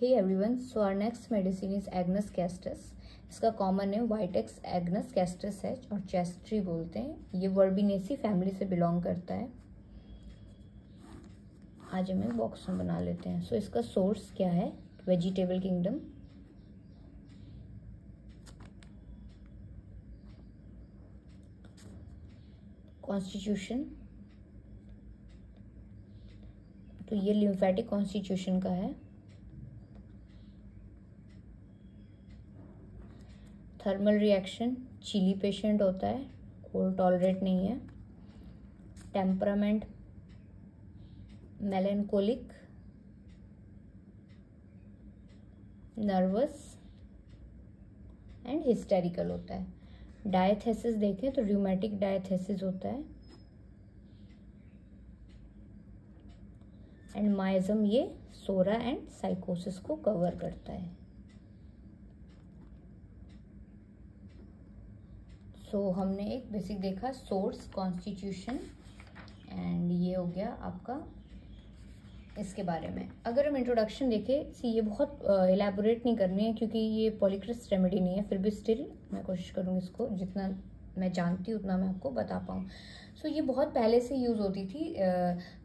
Hey everyone, so our next medicine is Agnus castus. इसका common name वाइटेक्स agnus castus है और चेस्ट्री बोलते हैं। ये वर्बिनेसी फैमिली से बिलोंग करता है। आज हम एक बॉक्स में बना लेते हैं। सो इसका सोर्स क्या है? वेजिटेबल किंगडम, कॉन्स्टिट्यूशन, तो ये लिम्फेटिक कॉन्स्टिट्यूशन का है। थर्मल रिएक्शन, चिली पेशेंट होता है, कोल्ड टॉलरेट नहीं है। टेम्परामेंट मेलेंकोलिक, नर्वस एंड हिस्टेरिकल होता है। डायथेसिस देखें तो रूमेटिक डायथेसिस होता है। एंड माइजम ये सोरा एंड साइकोसिस को कवर करता है। सो हमने एक बेसिक देखा, सोर्स, कॉन्स्टिट्यूशन एंड ये हो गया आपका इसके बारे में। अगर हम इंट्रोडक्शन देखें, ये बहुत इलेबोरेट नहीं करनी है क्योंकि ये पॉलीक्रिस रेमेडी नहीं है, फिर भी स्टिल मैं कोशिश करूँगी इसको जितना मैं जानती हूँ उतना मैं आपको बता पाऊँ। सो ये बहुत पहले से यूज़ होती थी,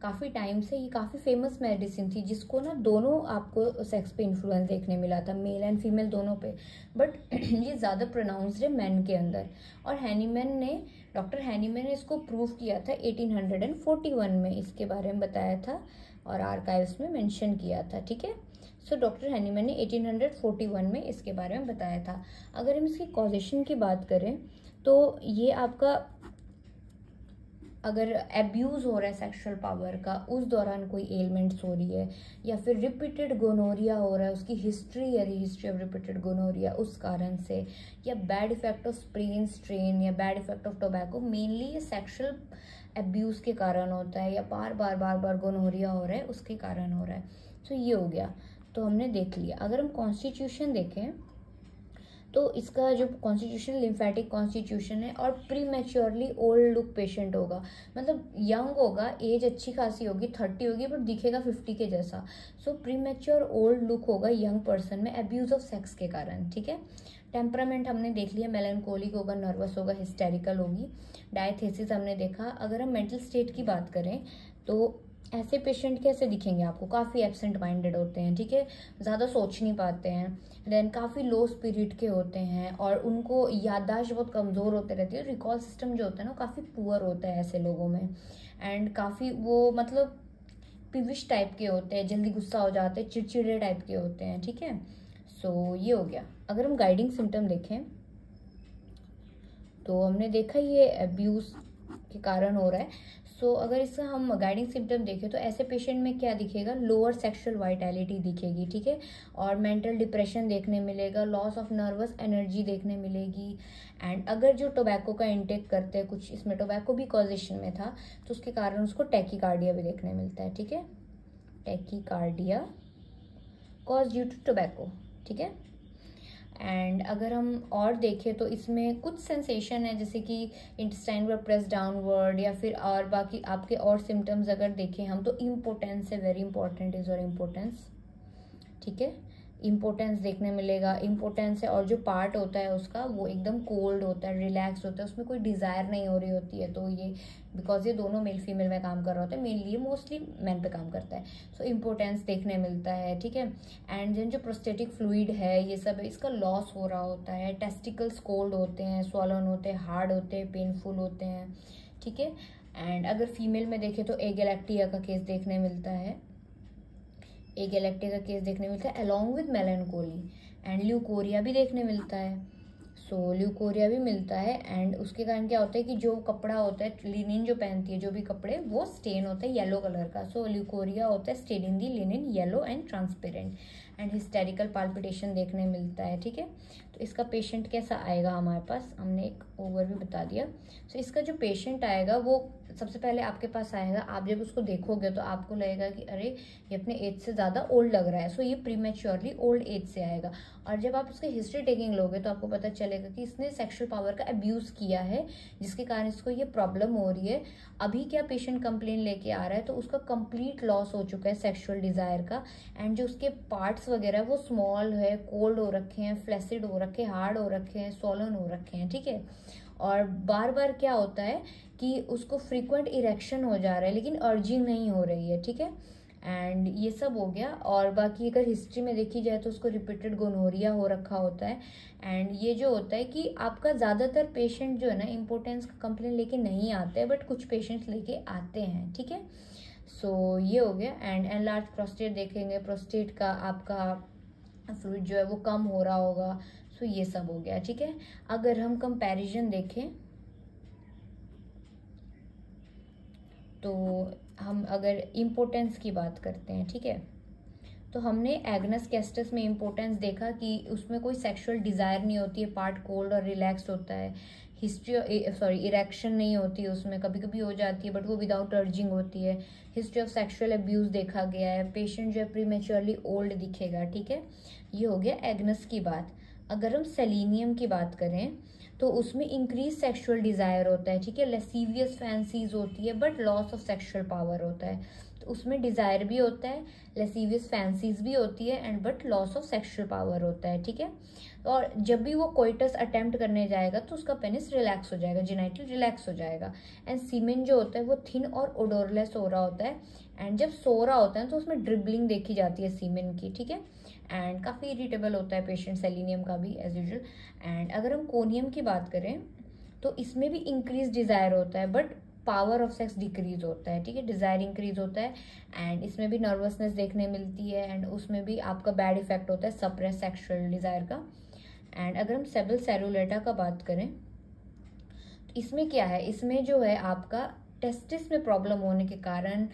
काफ़ी टाइम से। ये काफ़ी फेमस मेडिसिन थी जिसको ना दोनों आपको सेक्स पे इन्फ्लुएंस देखने मिला था, मेल एंड फीमेल दोनों पे, बट ये ज़्यादा प्रोनाउंस्ड है मैन के अंदर। और हैनीमैन ने, डॉक्टर हैनीमैन ने इसको प्रूव किया था 1841 में, इसके बारे में बताया था और आर्काइव्स में मेंशन किया था। ठीक है, सो डॉक्टर हैनीमैन ने 1841 में इसके बारे में बताया था। अगर हम इसकी कॉजेशन की बात करें तो ये आपका अगर एब्यूज़ हो रहा है सेक्सुअल पावर का, उस दौरान कोई एलिमेंट्स हो रही है, या फिर रिपीटेड गोनोरिया हो रहा है, उसकी हिस्ट्री है, हिस्ट्री ऑफ रिपीटेड गोनोरिया, उस कारण से, या bad effect of sprain strain, या bad effect of tobacco, mainly ये सेक्सुअल एब्यूज़ के कारण होता है, या बार बार गोनोरिया हो रहा है उसके कारण हो रहा है। तो ये हो गया, तो हमने देख लिया। अगर हम कॉन्स्टिट्यूशन देखें तो इसका जो कॉन्स्टिट्यूशन लिम्फेटिक कॉन्स्टिट्यूशन है और प्रीमेच्योरली ओल्ड लुक पेशेंट होगा, मतलब यंग होगा, एज अच्छी खासी होगी, 30 होगी, बट दिखेगा 50 के जैसा। सो प्रीमेच्योर ओल्ड लुक होगा यंग पर्सन में एब्यूज ऑफ सेक्स के कारण। ठीक है, टेम्परामेंट हमने देख लिया, मेलेंकोलिक होगा, नर्वस होगा, हिस्टेरिकल होगी। डायथेसिस हमने देखा। अगर हम मेंटल स्टेट की बात करें तो ऐसे पेशेंट कैसे दिखेंगे आपको? काफ़ी एब्सेंट माइंडेड होते हैं, ठीक है, ज़्यादा सोच नहीं पाते हैं, देन काफ़ी लो स्पिरिट के होते हैं और उनको याददाश्त बहुत कमज़ोर होते रहती है। रिकॉल सिस्टम जो होता है ना काफ़ी पुअर होता है ऐसे लोगों में। एंड काफ़ी वो मतलब पिविश टाइप के होते हैं, जल्दी गुस्सा हो जाते हैं, चिड़चिड़े टाइप के होते हैं। ठीक है, सो ये हो गया। अगर हम गाइडिंग सिम्टम देखें तो हमने देखा ये अब्यूज़ के कारण हो रहा है। सो अगर इसका हम गाइडिंग सिम्टम देखें तो ऐसे पेशेंट में क्या दिखेगा? लोअर सेक्सुअल वाइटैलिटी दिखेगी। ठीक है, और मेंटल डिप्रेशन देखने मिलेगा, लॉस ऑफ नर्वस एनर्जी देखने मिलेगी। एंड अगर जो टोबैको का इंटेक करते हैं, कुछ इसमें टोबैको भी कॉजेशन में था, तो उसके कारण उसको टैकीकार्डिया भी देखने मिलता है। ठीक है, tachycardia cause due to tobacco. ठीक है, एंड अगर हम और देखें तो इसमें कुछ सेंसेशन है जैसे कि इंटेस्टाइन पर प्रेस डाउनवर्ड, या फिर और बाकी आपके और सिम्टम्स अगर देखें हम तो इम्पोर्टेंस है, वेरी इंपॉर्टेंट इज और इम्पोर्टेंस। ठीक है, इम्पोर्टेंस देखने मिलेगा। इम्पोर्टेंस है और जो पार्ट होता है उसका वो एकदम कोल्ड होता है, रिलैक्स होता है, उसमें कोई डिज़ायर नहीं हो रही होती है। तो ये बिकॉज ये दोनों मेल फीमेल में काम कर रहा होता है, मेनली ये मोस्टली मैन पे काम करता है। सो इम्पोर्टेंस देखने मिलता है। ठीक है, एंड देन जो प्रोस्टेटिक फ्लूइड है ये सब है, इसका लॉस हो रहा होता है। टेस्टिकल्स कोल्ड होते हैं, स्वॉलन होते हैं, हार्ड होते हैं, पेनफुल होते हैं। ठीक है, एंड अगर फीमेल में देखें तो एगैलेक्टिया का केस देखने मिलता है, एगैलेक्टिया का केस देखने मिलता है अलॉन्ग विद मेलेंकोली। एंड ल्यूकोरिया भी देखने मिलता है। सो ल्यूकोरिया भी मिलता है। एंड उसके कारण क्या होता है कि जो कपड़ा होता है, लिनिन जो पहनती है जो भी कपड़े, वो स्टेन होता है येलो कलर का। सो ल्यूकोरिया होता है stain in the linen yellow and transparent. And hysterical palpitation देखने मिलता है। ठीक है, तो इसका पेशेंट कैसा आएगा हमारे पास, हमने एक ओवरव्यू बता दिया। सो इसका जो पेशेंट आएगा वो सबसे पहले आपके पास आएगा, आप जब उसको देखोगे तो आपको लगेगा कि अरे ये अपने एज से ज़्यादा ओल्ड लग रहा है, सो ये प्रीमेच्योरली ओल्ड एज से आएगा। और जब आप उसकी हिस्ट्री टेकिंग लोगे तो आपको पता चलेगा कि इसने सेक्सुअल पावर का अब्यूज़ किया है, जिसके कारण इसको ये प्रॉब्लम हो रही है। अभी क्या पेशेंट कंप्लेन लेके आ रहा है तो उसका कंप्लीट लॉस हो चुका है सेक्सुअल डिज़ायर का, एंड जो उसके पार्ट्स वगैरह वो स्मॉल है, कोल्ड हो रखे हैं, फ्लैसिड हो रखे हैं, हार्ड हो रखे हैं, सोलन हो रखे हैं, ठीक है। और बार बार क्या होता है कि उसको फ्रीक्वेंट इरेक्शन हो जा रहा है लेकिन अर्जिंग नहीं हो रही है, ठीक है। एंड ये सब हो गया। और बाकी अगर हिस्ट्री में देखी जाए तो उसको रिपीटेड गोनोरिया हो रखा होता है। एंड ये जो होता है कि आपका ज़्यादातर पेशेंट जो है ना इम्पोर्टेंस का कंप्लेन लेके नहीं आते हैं, बट कुछ पेशेंट्स लेके आते हैं, ठीक है। सो ये हो गया। एंड एनलार्ज प्रोस्टेट देखेंगे, प्रोस्टेट का आपका फ्लूइड जो है वो कम हो रहा होगा। सो ये सब हो गया, ठीक है। अगर हम कंपैरिजन देखें तो हम अगर इम्पोर्टेंस की बात करते हैं, ठीक है, तो हमने एग्नस कैस्टस में इम्पोर्टेंस देखा कि उसमें कोई सेक्सुअल डिज़ायर नहीं होती है, पार्ट कोल्ड और रिलैक्स्ड होता है। इरेक्शन नहीं होती है उसमें, कभी कभी हो जाती है बट वो विदाउट अर्जिंग होती है। हिस्ट्री ऑफ सेक्सुअल अब्यूज़ देखा गया है, पेशेंट जो है प्रीमेच्योरली ओल्ड दिखेगा, ठीक है। ये हो गया एग्नस की बात। अगर हम सेलेनियम की बात करें तो उसमें इंक्रीज सेक्सुअल डिज़ायर होता है, ठीक है, लेसीवियस फैंसीज होती है but loss of sexual power होता है। तो उसमें डिज़ायर भी होता है, लेसीवियस फैंसीज भी होती है and but loss of sexual power होता है, ठीक है। और जब भी वो कोइटस अटेम्प्ट करने जाएगा तो उसका पेनिस रिलैक्स हो जाएगा, जेनाइटल रिलैक्स हो जाएगा। एंड सीमेन जो होता है वो थिन और ओडोरलेस हो रहा होता है। एंड जब सो रहा होता है तो उसमें ड्रिबलिंग देखी जाती है सीमेन की, ठीक है। एंड काफ़ी इरिटेबल होता है पेशेंट सेलेनियम का भी एज यूजुअल। एंड अगर हम कोनियम की बात करें तो इसमें भी इंक्रीज डिज़ायर होता है but power of sex decrease होता है, ठीक है, डिज़ायर इंक्रीज होता है। एंड इसमें भी नर्वसनेस देखने मिलती है एंड उसमें भी आपका बैड इफेक्ट होता है सप्रेस सेक्सुअल डिज़ायर का। एंड अगर हम सेबल सेरुलेटा का बात करें तो इसमें क्या है, इसमें जो है आपका टेस्टिस में प्रॉब्लम होने के कारण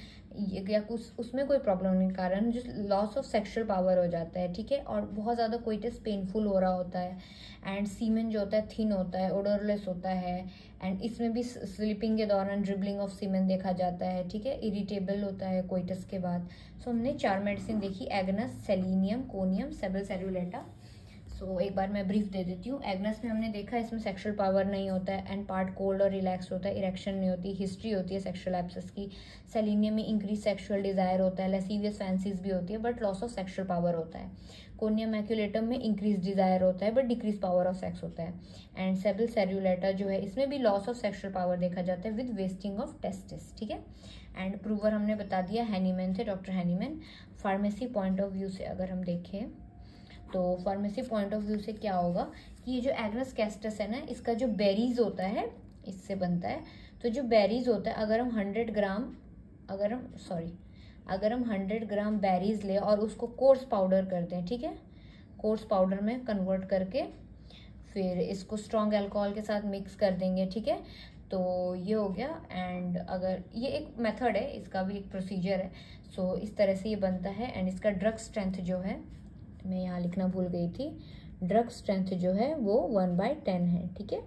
या कुछ उसमें कोई प्रॉब्लम होने के कारण जो लॉस ऑफ सेक्सुअल पावर हो जाता है, ठीक है, और बहुत ज़्यादा कोइटस पेनफुल हो रहा होता है। एंड सीमेन जो होता है थिन होता है, ओडोरलेस होता है। एंड इसमें भी स्लीपिंग के दौरान ड्रिबलिंग ऑफ सीमेन देखा जाता है, ठीक है, इरिटेबल होता है कोइटस के बाद। सो हमने 4 मेडिसिन देखी, एग्नस, सेलेनियम, कोनियम, सेबल सेरुलेटा। सो एक बार मैं ब्रीफ दे देती हूँ। एग्नस में हमने देखा इसमें सेक्सुअल पावर नहीं होता है एंड पार्ट कोल्ड और रिलैक्स होता है, इरेक्शन नहीं होती, हिस्ट्री होती है सेक्सुअल एब्सेस की। सेलेनियम में इंक्रीज सेक्सुअल डिज़ायर होता है, लेसीवियस फैंसीज भी होती है but loss of sexual power होता है। कोनियम मैक्यूलेटम में इंक्रीज डिज़ायर होता है but decrease power of sex होता है। एंड सेबल सेरुलेटा जो है इसमें भी लॉस ऑफ सेक्सुअल पावर देखा जाता है विद वेस्टिंग ऑफ टेस्टिस, ठीक है। एंड प्रूवर हमने बता दिया हैनीमैन थे, doctor Hahnemann. Pharmacy point of view से अगर हम देखें तो फार्मेसी पॉइंट ऑफ व्यू से क्या होगा कि ये जो एग्नस कैस्टस है ना, इसका जो बेरीज होता है इससे बनता है। तो जो बेरीज होता है अगर हम 100 ग्राम अगर हम 100 ग्राम बेरीज ले और उसको कोर्स पाउडर करते हैं, ठीक है, कोर्स पाउडर में कन्वर्ट करके फिर इसको स्ट्रॉन्ग अल्कोहल के साथ मिक्स कर देंगे, ठीक है, तो ये हो गया। एंड अगर ये एक मेथड है, इसका भी एक प्रोसीजर है। सो इस तरह से ये बनता है। एंड इसका ड्रग स्ट्रेंथ जो है, मैं यहाँ लिखना भूल गई थी, ड्रग स्ट्रेंथ जो है वो 1/10 है, ठीक है।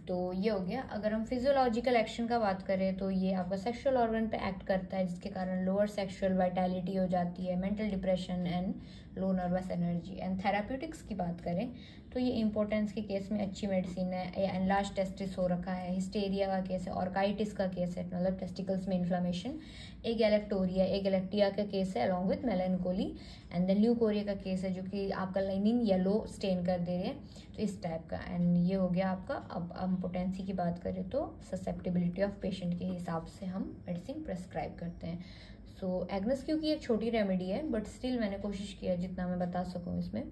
तो ये हो गया। अगर हम फिजियोलॉजिकल एक्शन का बात करें तो ये आपका सेक्सुअल ऑर्गन पे एक्ट करता है, जिसके कारण लोअर सेक्सुअल वाइटैलिटी हो जाती है, mental depression and low nervous energy. And therapeutics की बात करें तो ये इंपॉर्टेंस के केस में अच्छी मेडिसिन है। या एनलार्ज टेस्टिस हो रखा है, हिस्टेरिया का केस है, ऑर्काइटिस का केस है, मतलब टेस्टिकल्स में इन्फ्लामेशन, एगैलेक्टिया का केस है along with melancholy. And then leucorrhoea का केस है जो कि आपका लाइनिन येलो स्टेन कर दे रहे हैं, तो इस टाइप का। एंड ये हो गया आपका। अब हम पोटेंसी की बात करें तो ससेप्टिबिलिटी ऑफ पेशेंट के हिसाब से हम मेडिसिन प्रेस्क्राइब करते हैं। सो एग्नस क्योंकि एक छोटी रेमेडी है बट स्टिल मैंने कोशिश किया जितना मैं बता सकूँ इसमें।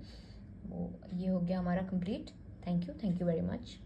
वो ये हो गया हमारा complete. Thank you very much.